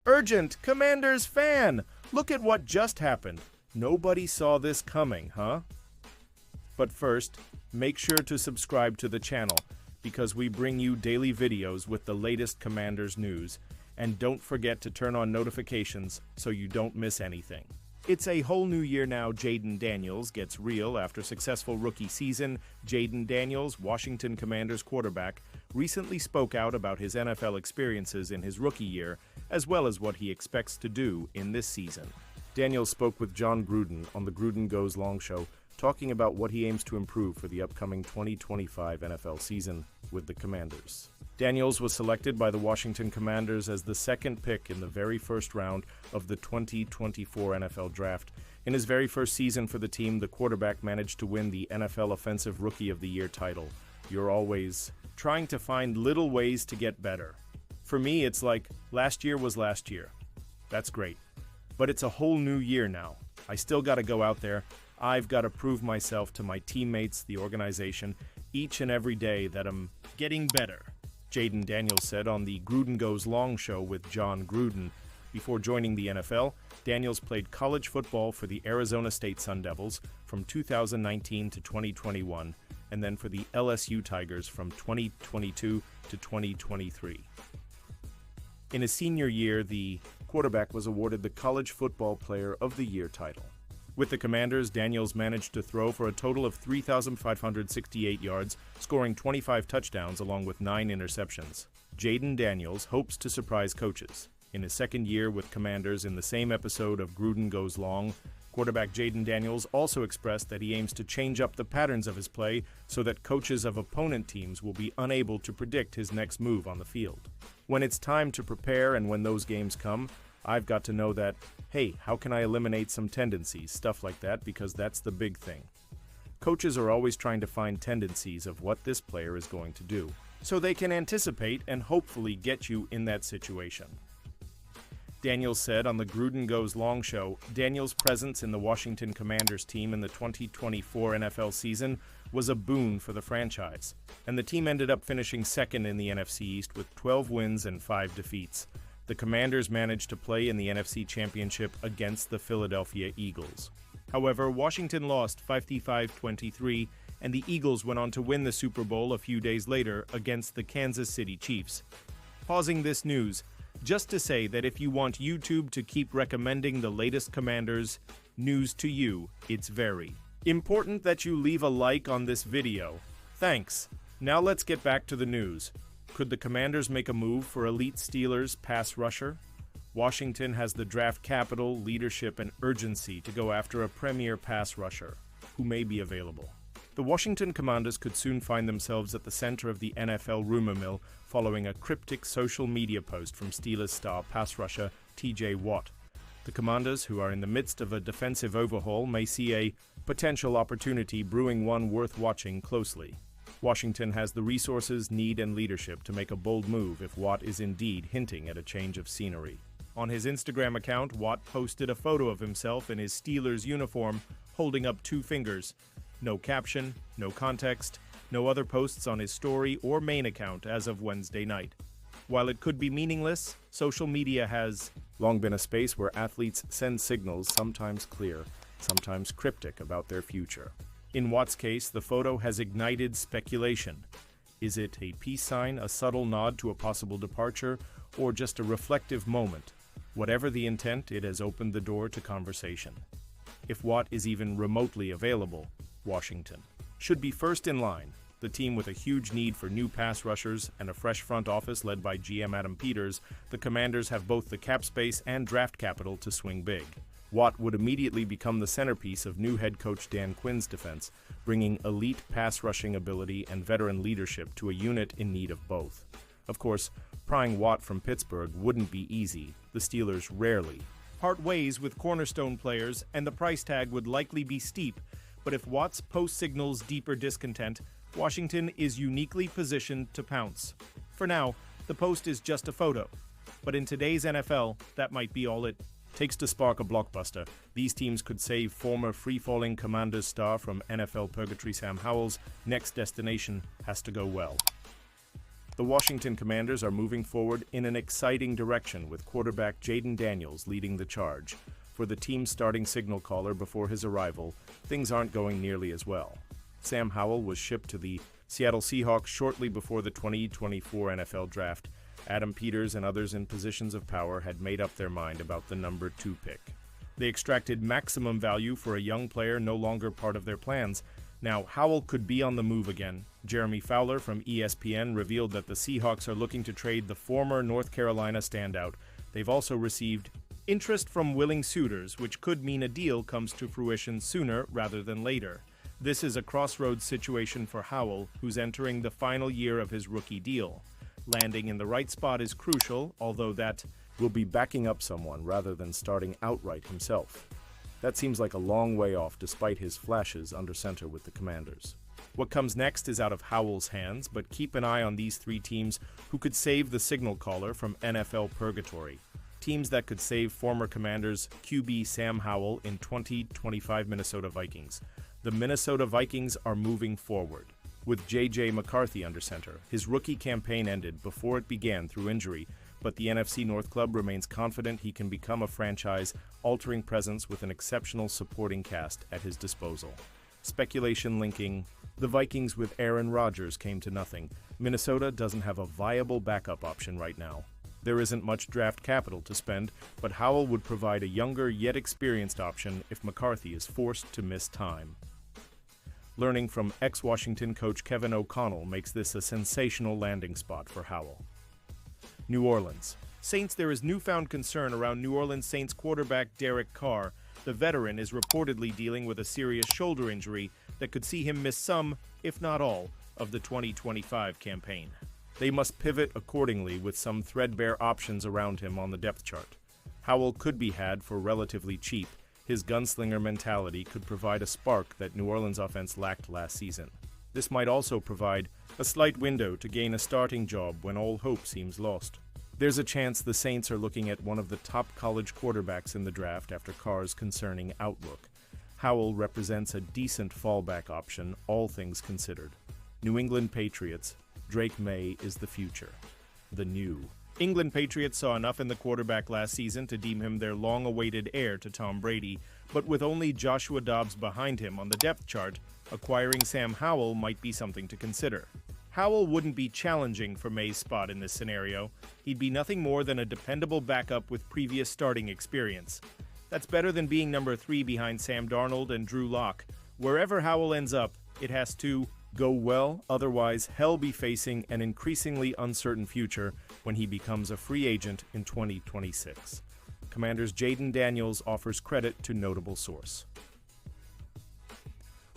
Urgent! Commanders fan! Look at what just happened. Nobody saw this coming, huh? But first, make sure to subscribe to the channel because we bring you daily videos with the latest Commanders news. And don't forget to turn on notifications so you don't miss anything. It's a whole new year now. Jaden Daniels gets real after successful rookie season. Jaden Daniels, Washington Commanders quarterback, recently spoke out about his NFL experiences in his rookie year, as well as what he expects to do in this season. Daniels spoke with John Gruden on the Gruden Goes Long show, talking about what he aims to improve for the upcoming 2025 NFL season with the Commanders. Daniels was selected by the Washington Commanders as the second pick in the very first round of the 2024 NFL Draft. In his very first season for the team, the quarterback managed to win the NFL Offensive Rookie of the Year title. You're always trying to find little ways to get better. For me, it's like, last year was last year. That's great. But it's a whole new year now. I still got to go out there. I've got to prove myself to my teammates, the organization, each and every day that I'm getting better. Jaden Daniels said on the Gruden Goes Long show with John Gruden. Before joining the NFL, Daniels played college football for the Arizona State Sun Devils from 2019 to 2021, and then for the LSU Tigers from 2022 to 2023. In his senior year, the quarterback was awarded the College Football Player of the Year title. With the Commanders, Daniels managed to throw for a total of 3,568 yards, scoring 25 touchdowns along with 9 interceptions. Jaden Daniels hopes to surprise coaches. In his second year with Commanders in the same episode of Gruden Goes Long, quarterback Jaden Daniels also expressed that he aims to change up the patterns of his play so that coaches of opponent teams will be unable to predict his next move on the field. When it's time to prepare and when those games come, I've got to know that, hey, how can I eliminate some tendencies, stuff like that, because that's the big thing. Coaches are always trying to find tendencies of what this player is going to do, so they can anticipate and hopefully get you in that situation. Daniels said on the Gruden Goes Long show, Daniels' presence in the Washington Commanders team in the 2024 NFL season was a boon for the franchise, and the team ended up finishing second in the NFC East with 12 wins and 5 defeats. The Commanders managed to play in the NFC Championship against the Philadelphia Eagles. However, Washington lost 55-23, and the Eagles went on to win the Super Bowl a few days later against the Kansas City Chiefs. Pausing this news, just to say that if you want YouTube to keep recommending the latest Commanders news to you, it's very important that you leave a like on this video. Thanks. Now let's get back to the news. Could the Commanders make a move for elite Steelers pass rusher? Washington has the draft capital, leadership, and urgency to go after a premier pass rusher, who may be available. The Washington Commanders could soon find themselves at the center of the NFL rumor mill following a cryptic social media post from Steelers star pass rusher TJ Watt. The Commanders, who are in the midst of a defensive overhaul, may see a potential opportunity brewing, one worth watching closely. Washington has the resources, need, and leadership to make a bold move if Watt is indeed hinting at a change of scenery. On his Instagram account, Watt posted a photo of himself in his Steelers uniform, holding up 2 fingers. No caption, no context, no other posts on his story or main account as of Wednesday night. While it could be meaningless, social media has long been a space where athletes send signals, sometimes clear, sometimes cryptic, about their future. In Watt's case, the photo has ignited speculation. Is it a peace sign, a subtle nod to a possible departure, or just a reflective moment? Whatever the intent, it has opened the door to conversation. If Watt is even remotely available, Washington should be first in line. The team with a huge need for new pass rushers and a fresh front office led by GM Adam Peters, the Commanders have both the cap space and draft capital to swing big. Watt would immediately become the centerpiece of new head coach Dan Quinn's defense, bringing elite pass rushing ability and veteran leadership to a unit in need of both. Of course, prying Watt from Pittsburgh wouldn't be easy. The Steelers rarely part ways with cornerstone players, and the price tag would likely be steep. But if Watt's post signals deeper discontent, Washington is uniquely positioned to pounce. For now, the post is just a photo. But in today's NFL, that might be all it takes to spark a blockbuster. These teams could save former free-falling Commanders star from NFL purgatory Sam Howell's next destination has to go well. The Washington Commanders are moving forward in an exciting direction with quarterback Jaden Daniels leading the charge. For the team's starting signal caller before his arrival, things aren't going nearly as well. Sam Howell was shipped to the Seattle Seahawks shortly before the 2024 NFL Draft. Adam Peters and others in positions of power had made up their mind about the number 2 pick. They extracted maximum value for a young player no longer part of their plans. Now, Howell could be on the move again. Jeremy Fowler from ESPN revealed that the Seahawks are looking to trade the former North Carolina standout. They've also received interest from willing suitors, which could mean a deal comes to fruition sooner rather than later. This is a crossroads situation for Howell, who's entering the final year of his rookie deal. Landing in the right spot is crucial, although that will be backing up someone rather than starting outright himself. That seems like a long way off despite his flashes under center with the Commanders. What comes next is out of Howell's hands, but keep an eye on these 3 teams who could save the signal caller from NFL purgatory. Teams that could save former Commanders QB Sam Howell in 2025 Minnesota Vikings. The Minnesota Vikings are moving forward. With J.J. McCarthy under center, his rookie campaign ended before it began through injury, but the NFC North Club remains confident he can become a franchise-altering presence with an exceptional supporting cast at his disposal. Speculation linking the Vikings with Aaron Rodgers came to nothing. Minnesota doesn't have a viable backup option right now. There isn't much draft capital to spend, but Howell would provide a younger yet experienced option if McCarthy is forced to miss time. Learning from ex-Washington coach Kevin O'Connell makes this a sensational landing spot for Howell. New Orleans Saints. There is newfound concern around New Orleans Saints quarterback Derek Carr. The veteran is reportedly dealing with a serious shoulder injury that could see him miss some, if not all, of the 2025 campaign. They must pivot accordingly with some threadbare options around him on the depth chart. Howell could be had for relatively cheap. His gunslinger mentality could provide a spark that New Orleans offense lacked last season. This might also provide a slight window to gain a starting job when all hope seems lost. There's a chance the Saints are looking at one of the top college quarterbacks in the draft after Carr's concerning outlook. Howell represents a decent fallback option, all things considered. New England Patriots. Drake May is the future. The New England Patriots saw enough in the quarterback last season to deem him their long-awaited heir to Tom Brady, but with only Joshua Dobbs behind him on the depth chart, acquiring Sam Howell might be something to consider. Howell wouldn't be challenging for May's spot in this scenario. He'd be nothing more than a dependable backup with previous starting experience. That's better than being number 3 behind Sam Darnold and Drew Lock. Wherever Howell ends up, it has to go well, otherwise he'll be facing an increasingly uncertain future when he becomes a free agent in 2026. Commanders' Jaden Daniels offers credit to notable source.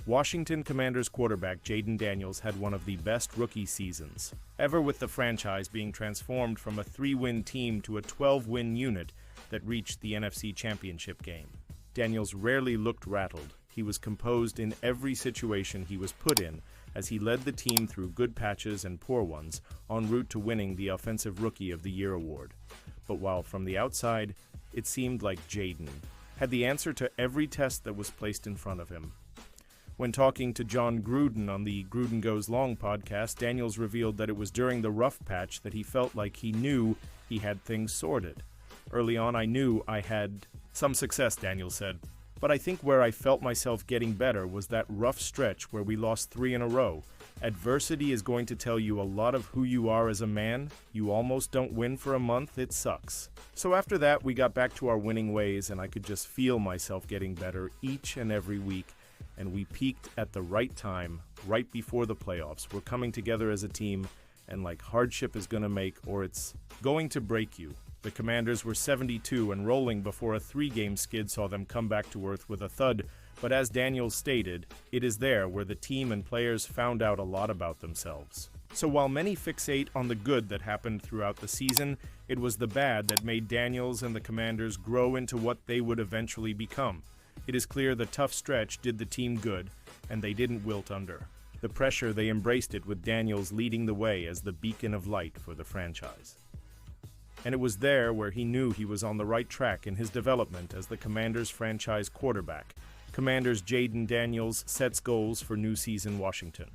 Washington Commanders quarterback Jaden Daniels had one of the best rookie seasons ever, with the franchise being transformed from a 3-win team to a 12-win unit that reached the NFC Championship game. Daniels rarely looked rattled. He was composed in every situation he was put in, as he led the team through good patches and poor ones, en route to winning the Offensive Rookie of the Year award. But while from the outside, it seemed like Jaden had the answer to every test that was placed in front of him. When talking to John Gruden on the Gruden Goes Long podcast, Daniels revealed that it was during the rough patch that he felt like he knew he had things sorted. Early on, I knew I had some success, Daniels said. But I think where I felt myself getting better was that rough stretch where we lost 3 in a row. Adversity is going to tell you a lot of who you are as a man. You almost don't win for a month, it sucks. So after that, we got back to our winning ways, and I could just feel myself getting better each and every week. And we peaked at the right time, right before the playoffs. We're coming together as a team, and like hardship is going to make, or it's going to break you. The Commanders were 72 and rolling before a 3-game skid saw them come back to earth with a thud, but as Daniels stated, it is there where the team and players found out a lot about themselves. So while many fixate on the good that happened throughout the season, it was the bad that made Daniels and the Commanders grow into what they would eventually become. It is clear the tough stretch did the team good, and they didn't wilt under. The pressure, they embraced it with Daniels leading the way as the beacon of light for the franchise. And it was there where he knew he was on the right track in his development as the Commanders' franchise quarterback. Commanders' Jaden Daniels sets goals for new season Washington.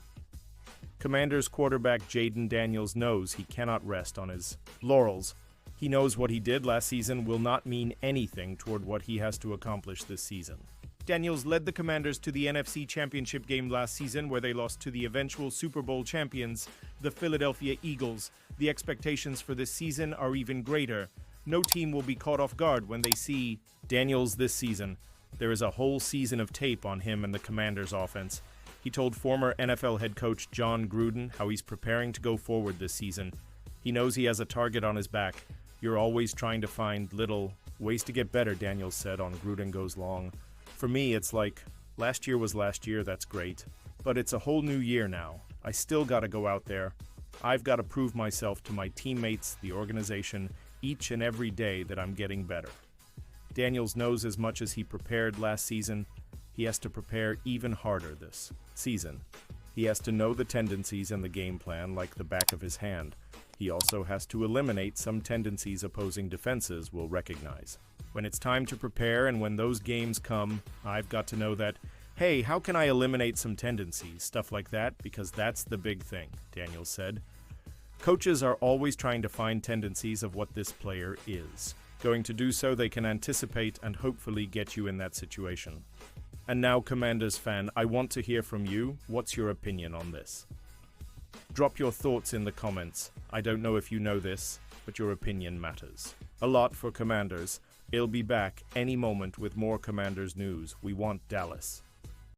Commanders quarterback Jaden Daniels knows he cannot rest on his laurels. He knows what he did last season will not mean anything toward what he has to accomplish this season. Daniels led the Commanders to the NFC Championship game last season, where they lost to the eventual Super Bowl champions, the Philadelphia Eagles. The expectations for this season are even greater. No team will be caught off guard when they see Daniels this season. There is a whole season of tape on him and the Commanders' offense. He told former NFL head coach John Gruden how he's preparing to go forward this season. He knows he has a target on his back. You're always trying to find little ways to get better, Daniels said on Gruden Goes Long. For me, it's like, last year was last year, that's great. But it's a whole new year now. I still gotta go out there. I've gotta prove myself to my teammates, the organization, each and every day that I'm getting better. Daniels knows as much as he prepared last season, he has to prepare even harder this season. He has to know the tendencies and the game plan like the back of his hand. He also has to eliminate some tendencies opposing defenses will recognize. When it's time to prepare and when those games come, I've got to know that, hey, how can I eliminate some tendencies, stuff like that, because that's the big thing, Daniels said. Coaches are always trying to find tendencies of what this player is. Going to do so, they can anticipate and hopefully get you in that situation. And now, Commanders fan, I want to hear from you. What's your opinion on this? Drop your thoughts in the comments. I don't know if you know this, but your opinion matters a lot for Commanders. He'll be back any moment with more Commanders news. We want Dallas.